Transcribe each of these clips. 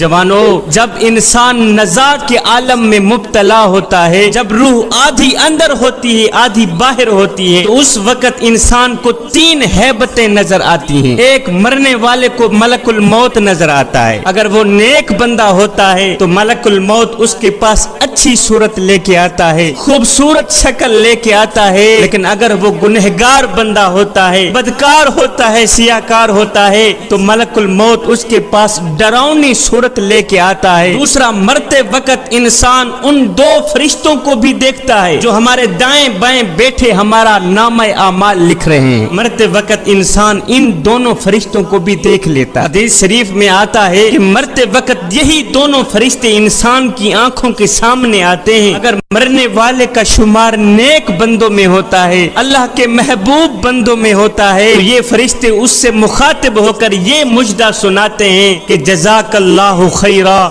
جوانوں، جب انسان نزاع کے عالم میں مبتلا ہوتا ہے، جب روح آدھی اندر ہوتی ہے آدھی باہر ہوتی ہے، تو اس وقت انسان کو تین ہیبتیں نظر آتی ہیں۔ ایک، مرنے والے کو ملک الموت نظر آتا ہے۔ اگر وہ نیک بندہ ہوتا ہے تو ملک الموت اس کے پاس اچھی صورت لے کے آتا ہے، خوبصورت شکل لے کے آتا ہے۔ لیکن اگر وہ گنہگار بندہ ہوتا ہے، بدکار ہوتا ہے، سیاکار ہوتا ہے، تو ملک الموت اس کے پاس ڈراؤنی صورت لے کے آتا ہے۔ دوسرا، مرتے وقت انسان ان دو فرشتوں کو بھی دیکھتا ہے جو ہمارے دائیں بائیں بیٹھے ہمارا نامہ اعمال لکھ رہے ہیں۔ مرتے وقت انسان ان دونوں فرشتوں کو بھی دیکھ لیتا ہے۔ حدیث شریف میں آتا ہے کہ مرتے وقت یہی دونوں فرشتے انسان کی آنکھوں کے سامنے آتے ہیں۔ اگر مرنے والے کا شمار نیک بندوں میں ہوتا ہے، اللہ کے محبوب بندوں میں ہوتا ہے، تو یہ فرشتے اس سے مخاطب ہو کر یہ مجدہ سناتے ہیں کہ جزاک اللہ خیرا،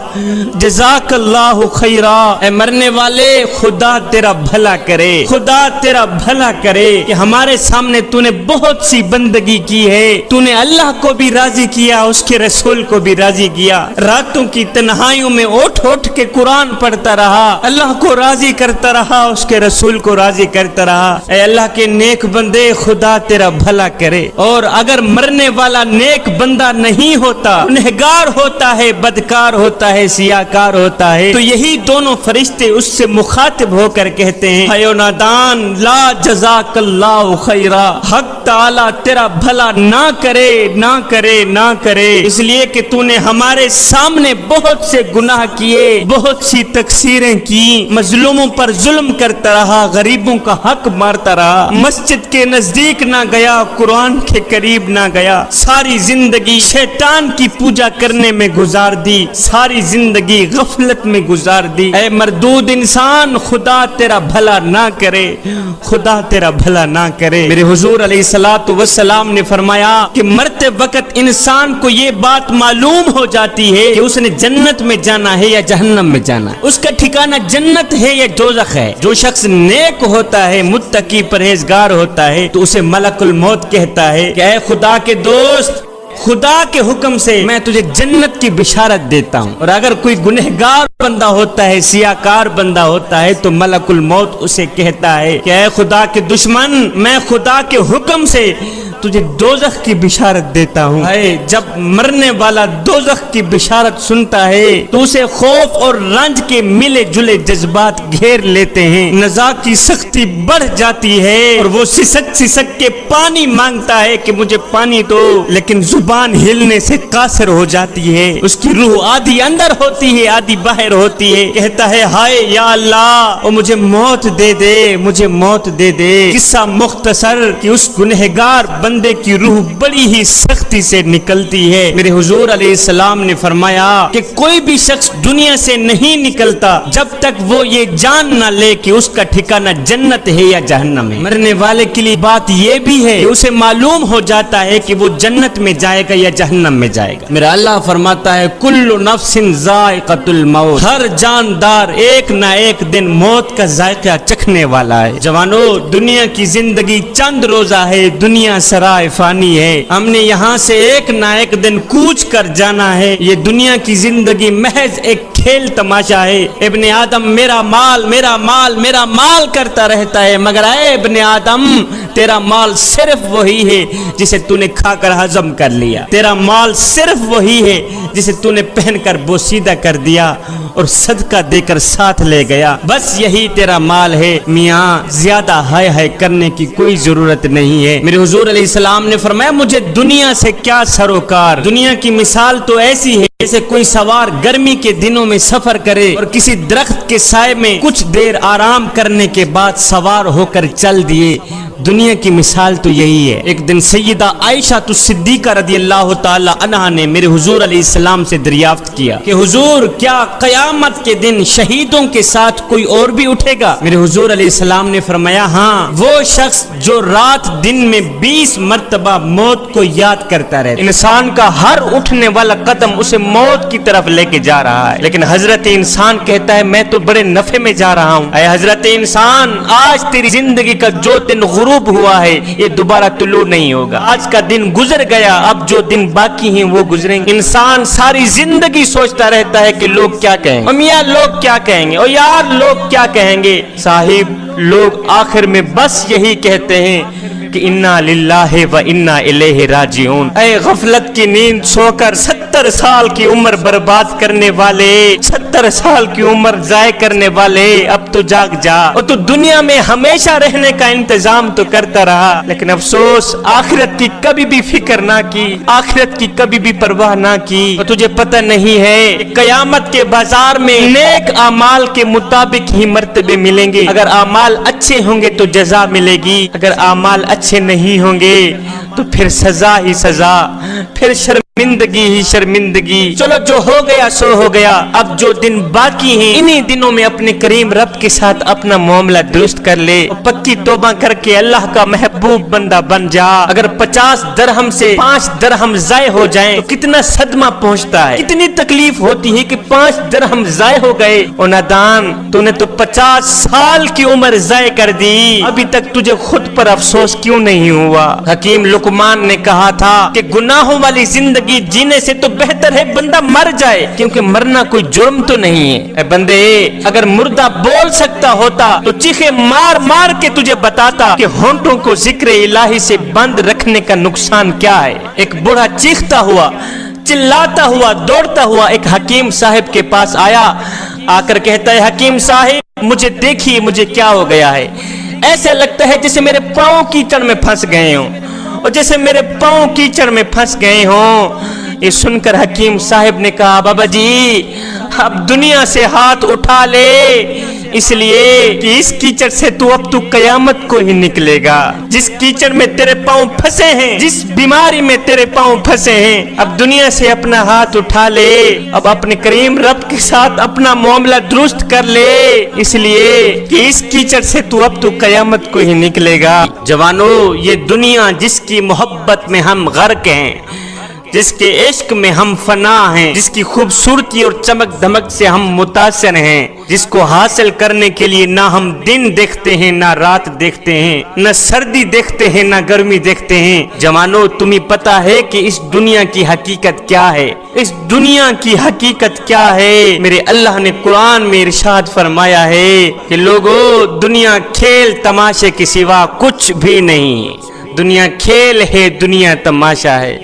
جزاک اللہ خیرا، اے مرنے والے خدا تیرا بھلا کرے، خدا تیرا بھلا کرے کہ ہمارے سامنے تو نے بہت سی بندگی کی ہے، تو نے اللہ کو بھی راضی کیا، اس کے رسول کو بھی راضی کیا، راتوں کی تنہائیوں میں اٹھ اٹھ کے قرآن پڑھتا رہا، اللہ کو راضی کرتا رہا، اس کے رسول کو راضی کرتا رہا۔ اے اللہ کے نیک بندے خدا تیرا بھلا کرے۔ اور اگر مرنے والا نیک بندہ نہیں ہوتا، گنہگار ہوتا ہے، بدکار ہوتا ہے، سیاکار ہوتا ہے، تو یہی دونوں فرشتے اس سے مخاطب ہو کر کہتے ہیں اے نادان، لا جزاک اللہ خیرا، حق تعالی تیرا بھلا نہ کرے، نہ کرے، نہ کرے، اس لیے کہ تو نے ہمارے سامنے بہت سے گناہ کیے، بہت سی تقصیریں کی، مظلوموں پر ظلم کرتا رہا، غریبوں کا حق مارتا رہا، مسجد کے نزدیک نہ گیا، قرآن کے قریب نہ گیا، ساری زندگی شیطان کی پوجا کرنے میں گزار دی، ساری زندگی غفلت میں گزار دی۔ اے مردود انسان، خدا تیرا بھلا نہ کرے، خدا تیرا بھلا نہ کرے۔ میرے حضور علیہ الصلوۃ والسلام نے فرمایا کہ مرتے وقت انسان کو یہ بات معلوم ہو جاتی ہے کہ اس نے جنت میں جانا ہے یا جہنم میں جانا ہے، اس کا ٹھکانہ جنت ہے یا دوزخ ہے۔ جو شخص نیک ہوتا ہے، متقی پرہیزگار ہوتا ہے، تو اسے ملک الموت کہتا ہے کہ اے خدا کے دوست، خدا کے حکم سے میں تجھے جنت کی بشارت دیتا ہوں۔ اور اگر کوئی گنہگار بندہ ہوتا ہے، سیاکار بندہ ہوتا ہے، تو ملک الموت اسے کہتا ہے کہ اے خدا کے دشمن، میں خدا کے حکم سے تجھے دوزخ کی بشارت دیتا ہوں۔ جب مرنے والا دوزخ کی بشارت سنتا ہے تو اسے خوف اور رنج کے ملے جلے جذبات گھیر لیتے ہیں، نزاع کی سختی بڑھ جاتی ہے اور وہ سسک سسک کے پانی مانگتا ہے کہ مجھے پانی دو، لیکن زبان ہلنے سے قاصر ہو جاتی ہے، اس کی روح آدھی اندر ہوتی ہے آدھی باہر ہوتی ہے، کہتا ہے ہائے یا اللہ، او مجھے موت دے دے، مجھے موت دے دے۔ قصہ مختصر کہ اس گنہگار بندے کی روح بڑی ہی سختی سے نکلتی ہے۔ میرے حضور علیہ السلام نے فرمایا کہ کوئی بھی شخص دنیا سے نہیں نکلتا جب تک وہ یہ جان نہ لے کہ اس کا ٹھکانہ جنت ہے یا جہنم ہے۔ مرنے والے کے لیے بات یہ بھی ہے کہ اسے معلوم ہو جاتا ہے کہ وہ جنت میں جائے گا یا جہنم میں جائے گا۔ میرا اللہ فرماتا ہے کل نفس ذائقۃ الموت، ہر جاندار ایک نہ ایک دن موت کا ذائقہ چکھنے والا ہے۔ جوانو، دنیا کی زندگی چند روزہ ہے، دنیا سرائے فانی ہے، ہم نے یہاں سے ایک نہ ایک دن کوچ کر جانا ہے۔ یہ دنیا کی زندگی محض ایک کھیل تماشا ہے۔ ابن آدم میرا مال میرا مال میرا مال کرتا رہتا ہے، مگر اے ابن آدم، تیرا مال صرف وہی ہے جسے تو نے کھا کر ہضم کر لیا، تیرا مال صرف وہی ہے جسے تو نے پہن کر بوسیدہ کر دیا اور صدقہ دے کر ساتھ لے گیا، بس یہی تیرا مال ہے۔ میاں، زیادہ ہائے ہائے کرنے کی کوئی ضرورت نہیں ہے۔ میرے حضور علیہ السلام نے فرمایا مجھے دنیا سے کیا سروکار۔ دنیا کی مثال تو ایسی ہے جیسے کوئی سوار گرمی کے دنوں میں سفر کرے اور کسی درخت کے سائے میں کچھ دیر آرام کرنے کے بعد سوار ہو کر چل دیے۔ دنیا کی مثال تو یہی ہے۔ ایک دن سیدہ عائشہ صدیقہ رضی اللہ تعالی عنہا نے میرے حضور علیہ السلام سے دریافت کیا کہ حضور، کیا قیامت کے دن شہیدوں کے ساتھ کوئی اور بھی اٹھے گا؟ میرے حضور علیہ السلام نے فرمایا ہاں، وہ شخص جو رات دن میں 20 مرتبہ موت کو یاد کرتا رہتا ہے۔ انسان کا ہر اٹھنے والا قدم اسے موت کی طرف لے کے جا رہا ہے، لیکن حضرت انسان کہتا ہے میں تو بڑے نفع میں جا رہا ہوں۔ اے حضرت انسان، آج تیری زندگی کا جو دن غروب ہوا ہے یہ دوبارہ طلوع نہیں ہوگا۔ آج کا دن گزر گیا، اب جو دن باقی ہیں وہ گزریں گے۔ انسان ساری زندگی سوچتا رہتا ہے کہ لوگ کیا کہیں گے، میاں لوگ کیا کہیں گے، اور یار لوگ کیا کہیں گے۔ صاحب، لوگ آخر میں بس یہی کہتے ہیں کہ انا للہ و انا الیہ راجعون۔ اے غفلت کی نیند سو کر 70 سال کی عمر برباد کرنے والے، 70 سال کی عمر ضائع کرنے والے، اب تو جاگ جا، اور تو دنیا میں ہمیشہ رہنے کا انتظام تو کرتا رہا، لیکن افسوس آخرت کی کبھی بھی فکر نہ کی، آخرت کی کبھی بھی پرواہ نہ کی، اور تجھے پتہ نہیں ہے قیامت کے بازار میں نیک اعمال کے مطابق ہی مرتبے ملیں گے۔ اگر اعمال اچھے ہوں گے تو جزا ملے گی، اگر اعمال اچھے نہیں ہوں گے تو پھر سزا ہی سزا، پھر شرمندگی ہی شرمندگی۔ چلو جو ہو گیا سو ہو گیا، اب جو دن باقی ہیں انہی دنوں میں اپنے کریم رب کے ساتھ اپنا معاملہ درست کر لے، پکی توبہ کر کے اللہ کا محبوب بندہ بن جا۔ اگر 50 درہم سے 5 درہم ضائع ہو جائیں تو کتنا صدمہ پہنچتا ہے، کتنی تکلیف ہوتی ہے کہ 5 درہم ضائع ہو گئے، اور نادان تو نے تو 50 سال کی عمر ضائع کر دی، ابھی تک تجھے خود پر افسوس کیوں نہیں ہوا؟ حکیم لقمان نے کہا تھا کہ گناہوں والی زندگی جینے سے تو بہتر ہے بندہ مر جائے، کیونکہ مرنا کوئی جرم تو نہیں ہے۔ اے بندے، اگر مردہ بول سکتا ہوتا تو چیخے مار مار کے تجھے بتاتا کہ ہونٹوں کو ذکر الہی سے بند رکھنے کا نقصان کیا ہے۔ ایک بوڑھا چیختا ہوا، چلاتا ہوا، دوڑتا ہوا ایک حکیم صاحب کے پاس آیا، آ کر کہتا ہے حکیم صاحب مجھے دیکھیے مجھے کیا ہو گیا ہے، ایسے لگتا ہے جیسے میرے پاؤں کیچڑ میں پھنس گئے ہوں، اور جیسے میرے پاؤں کیچڑ میں پھنس گئے ہوں۔ یہ سن کر حکیم صاحب نے کہا بابا جی اب دنیا سے ہاتھ اٹھا لے، اس لیے کہ اس کیچڑ سے تو قیامت کو ہی نکلے گا۔ جس کیچڑ میں تیرے پاؤں پھنسے ہیں، جس بیماری میں تیرے پاؤں پھنسے ہیں، اب دنیا سے اپنا ہاتھ اٹھا لے، اب اپنے کریم رب کے ساتھ اپنا معاملہ درست کر لے، اس لیے کہ اس کیچڑ سے تو قیامت کو ہی نکلے گا۔ جوانو، یہ دنیا جس کی محبت میں ہم غرق ہیں، جس کے عشق میں ہم فنا ہیں، جس کی خوبصورتی اور چمک دمک سے ہم متاثر ہیں، جس کو حاصل کرنے کے لیے نہ ہم دن دیکھتے ہیں نہ رات دیکھتے ہیں، نہ سردی دیکھتے ہیں نہ گرمی دیکھتے ہیں۔ جوانو، تمہیں پتا ہے کہ اس دنیا کی حقیقت کیا ہے؟ اس دنیا کی حقیقت کیا ہے؟ میرے اللہ نے قرآن میں ارشاد فرمایا ہے کہ لوگو، دنیا کھیل تماشے کے سوا کچھ بھی نہیں۔ دنیا کھیل ہے، دنیا تماشا ہے۔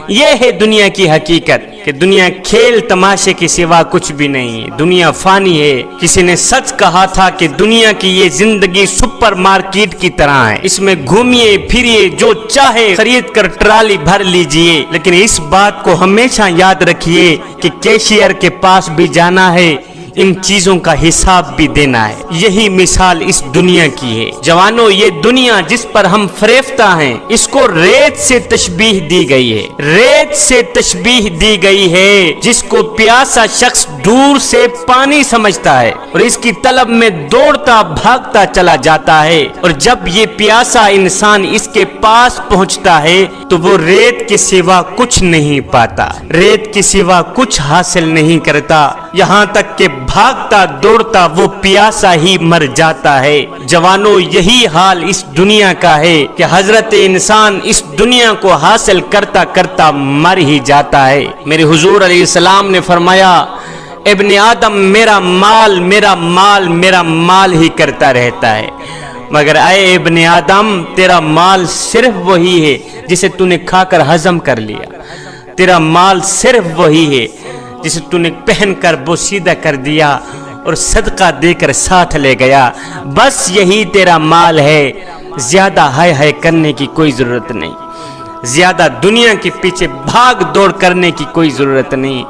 یہ ہے دنیا کی حقیقت کہ دنیا کھیل تماشے کے سوا کچھ بھی نہیں ہے، دنیا فانی ہے۔ کسی نے سچ کہا تھا کہ دنیا کی یہ زندگی سپر مارکیٹ کی طرح ہے، اس میں گھومیے پھریے، جو چاہے خرید کر ٹرالی بھر لیجئے، لیکن اس بات کو ہمیشہ یاد رکھیے کہ کیشیئر کے پاس بھی جانا ہے، ان چیزوں کا حساب بھی دینا ہے۔ یہی مثال اس دنیا کی ہے۔ جوانو، یہ دنیا جس پر ہم فریفتہ ہیں، اس کو ریت سے تشبیہ دی گئی ہے، ریت سے تشبیہ دی گئی ہے، جس کو پیاسا شخص دور سے پانی سمجھتا ہے اور اس کی طلب میں دوڑتا بھاگتا چلا جاتا ہے، اور جب یہ پیاسا انسان اس کے پاس پہنچتا ہے تو وہ ریت کے سوا کچھ نہیں پاتا، ریت کے سوا کچھ حاصل نہیں کرتا، یہاں تک کہ بھاگتا دوڑتا وہ پیاسا ہی مر جاتا ہے۔ جوانو، یہی حال اس دنیا کا ہے کہ حضرت انسان اس دنیا کو حاصل کرتا کرتا مر ہی جاتا ہے۔ میرے حضور علیہ السلام نے فرمایا ابن آدم میرا مال میرا مال میرا مال ہی کرتا رہتا ہے، مگر اے ابن آدم تیرا مال صرف وہی ہے جسے تو نے کھا کر ہضم کر لیا، تیرا مال صرف وہی ہے جسے تو نے پہن کر بوسیدہ کر دیا اور صدقہ دے کر ساتھ لے گیا، بس یہی تیرا مال ہے۔ زیادہ ہائے ہائے کرنے کی کوئی ضرورت نہیں، زیادہ دنیا کے پیچھے بھاگ دوڑ کرنے کی کوئی ضرورت نہیں۔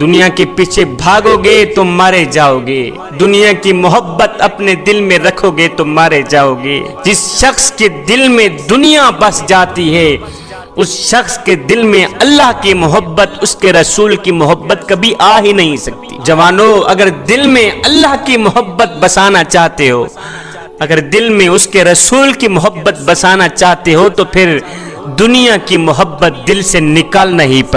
دنیا کے پیچھے بھاگو گے تو مارے جاؤ گے، دنیا کی محبت اپنے دل میں رکھو گے تو مارے جاؤ گے۔ جس شخص کے دل میں دنیا بس جاتی ہے، اس شخص کے دل میں اللہ کی محبت، اس کے رسول کی محبت کبھی آ ہی نہیں سکتی۔ جوانو، اگر دل میں اللہ کی محبت بسانا چاہتے ہو، اگر دل میں اس کے رسول کی محبت بسانا چاہتے ہو، تو پھر دنیا کی محبت دل سے نکالنا ہی پڑے۔